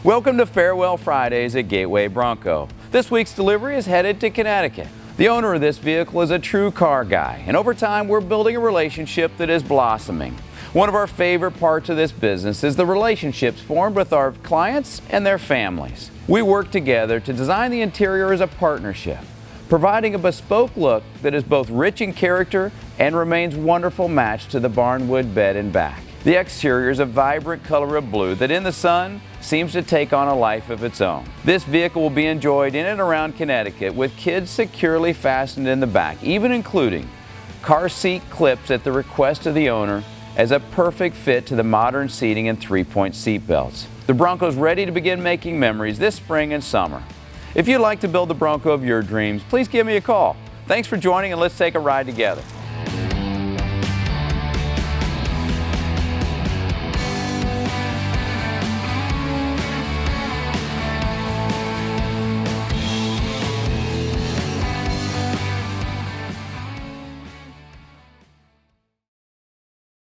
Welcome to Farewell Fridays at Gateway Bronco. This week's delivery is headed to Connecticut. The owner of this vehicle is a true car guy, and over time we're building a relationship that is blossoming. One of our favorite parts of this business is the relationships formed with our clients and their families. We work together to design the interior as a partnership, providing a bespoke look that is both rich in character and remains wonderful match to the barnwood bed and back. The exterior is a vibrant color of blue that in the sun seems to take on a life of its own. This vehicle will be enjoyed in and around Connecticut with kids securely fastened in the back, even including car seat clips at the request of the owner as a perfect fit to the modern seating and three-point seat belts. The Bronco is ready to begin making memories this spring and summer. If you'd like to build the Bronco of your dreams, please give me a call. Thanks for joining, and let's take a ride together.